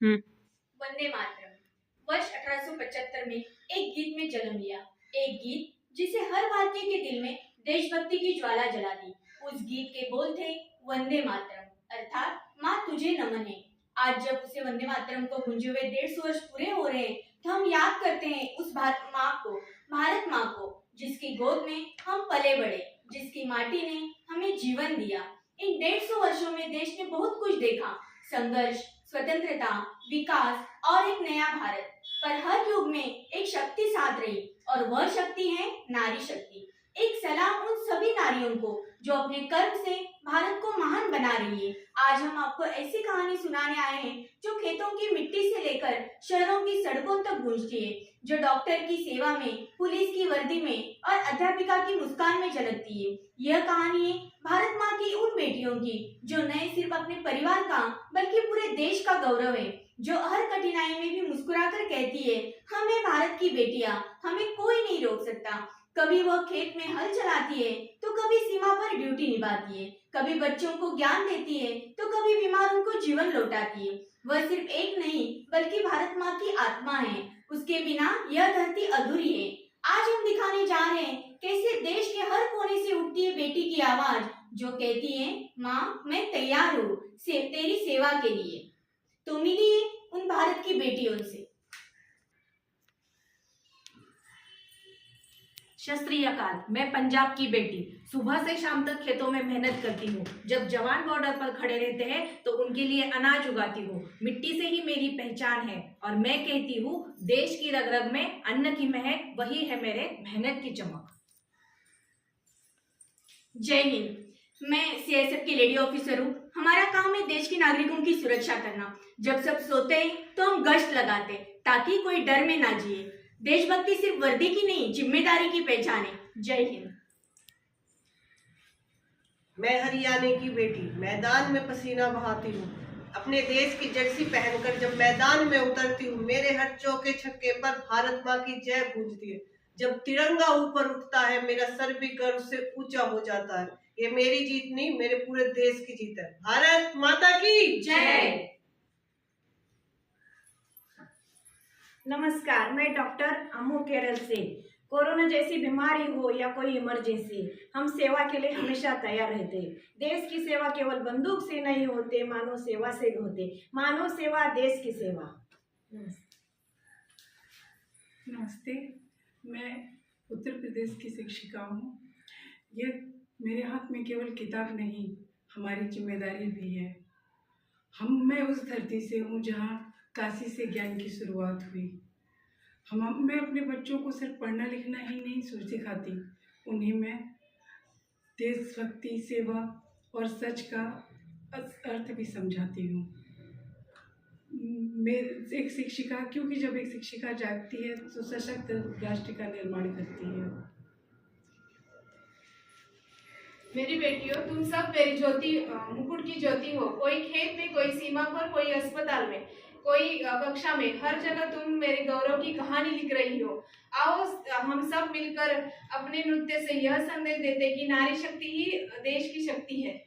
हम्म। वंदे मातरम वर्ष 1875 में एक गीत में जन्म लिया। एक गीत जिसे हर भारतीय के दिल में देशभक्ति की ज्वाला जला दी। उस गीत के बोल थे वंदे मातरम, अर्थात माँ तुझे नमन है। आज जब उसे वंदे मातरम को गूंजे हुए 150 वर्ष पूरे हो रहे हैं, तो हम याद करते हैं उस भारत माँ को, जिसकी गोद में हम पले बढ़े, जिसकी माटी ने हमें जीवन दिया। इन 150 वर्षों में देश ने बहुत कुछ देखा, संघर्ष, स्वतंत्रता, विकास और एक नया भारत। पर हर युग में एक शक्ति साथ रही, और वह शक्ति है नारी शक्ति। एक सलाम उन सभी नारियों को जो अपने कर्म से भारत को महान बना रही है। आज हम आपको ऐसी कहानी सुनाने आए हैं जो खेतों की मिट्टी से लेकर शहरों की सड़कों तक गूंजती है, जो डॉक्टर की सेवा में, पुलिस की वर्दी में और अध्यापिका की मुस्कान में झलकती है। यह कहानी है भारत माँ की उन बेटियों की जो न सिर्फ अपने परिवार का बल्कि पूरे देश का गौरव है, जो हर कठिनाई में भी मुस्कुराकर कहती है, हमें भारत की बेटियां, हमें कोई नहीं रोक सकता। कभी वह खेत में हल चलाती है, तो कभी सीमा पर ड्यूटी निभाती है, कभी बच्चों को ज्ञान देती है, तो कभी बीमारों को जीवन लौटाती है। वह सिर्फ एक नहीं बल्कि भारत माँ की आत्मा है। उसके बिना यह धरती अधूरी है। आज हम दिखाने जा रहे हैं कैसे देश के हर कोने से उठती है बेटी की आवाज, जो कहती है, माँ मैं तैयार हूँ तेरी सेवा के लिए। तो मिलिए उन भारत की बेटियों से। सत श्री अकाल। मैं पंजाब की बेटी सुबह से शाम तक खेतों में मेहनत करती हूँ। जब जवान बॉर्डर पर खड़े रहते हैं तो उनके लिए अनाज उगाती हूँ। मिट्टी से ही मेरी पहचान है और मैं कहती हूँ, देश की रग रग में अन्न की महक, वही है मेरे मेहनत की चमक। जय हिंद। मैं सीआईएसएफ की लेडी ऑफिसर हूँ। हमारा काम है देश के नागरिकों की सुरक्षा करना। जब सब सोते हैं तो हम गश्त लगाते ताकि कोई डर में ना जिए। देशभक्ति सिर्फ वर्दी की नहीं, जिम्मेदारी की पहचान है। जय हिंद। मैं हरियाणा की बेटी मैदान में पसीना बहाती हूँ। अपने देश की जर्सी पहनकर जब मैदान में उतरती हूँ, मेरे हर चौके छक्के पर भारत माँ की जय गूंजती है। जब तिरंगा ऊपर उठता है, मेरा सर भी गर्व से ऊंचा हो जाता है। ये मेरी जीत नहीं, मेरे पूरे देश की जीत है। भारत माता की जय। नमस्कार, मैं डॉक्टर अम्मू केरल से। कोरोना जैसी बीमारी हो या कोई इमरजेंसी, हम सेवा के लिए हमेशा तैयार रहते। देश की सेवा केवल बंदूक से नहीं होते, मानव सेवा से भी होते। मानव सेवा, देश की सेवा। नमस्ते, मैं उत्तर प्रदेश की शिक्षिका हूँ। यह मेरे हाथ में केवल किताब नहीं, हमारी जिम्मेदारी भी है। मैं उस धरती से हूँ जहाँ काशी से ज्ञान की शुरुआत हुई। मैं अपने बच्चों को सिर्फ पढ़ना लिखना ही नहीं सिखाती, उन्हें मैं देशभक्ति, सेवा और सच का अर्थ भी समझाती हूँ। मैं एक शिक्षिका, क्योंकि जब एक शिक्षिका जागती है तो सशक्त राष्ट्र का निर्माण करती है। मेरी बेटियों, तुम सब मेरी ज्योति, मुकुट की ज्योति हो। कोई खेत में, कोई सीमा पर, कोई अस्पताल में, कोई कक्षा में, हर जगह तुम मेरे गौरव की कहानी लिख रही हो। आओ हम सब मिलकर अपने नृत्य से यह संदेश देते कि नारी शक्ति ही देश की शक्ति है।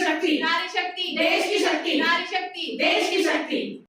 शक्ति, नारी शक्ति, देश की शक्ति, नारी शक्ति, देश की शक्ति।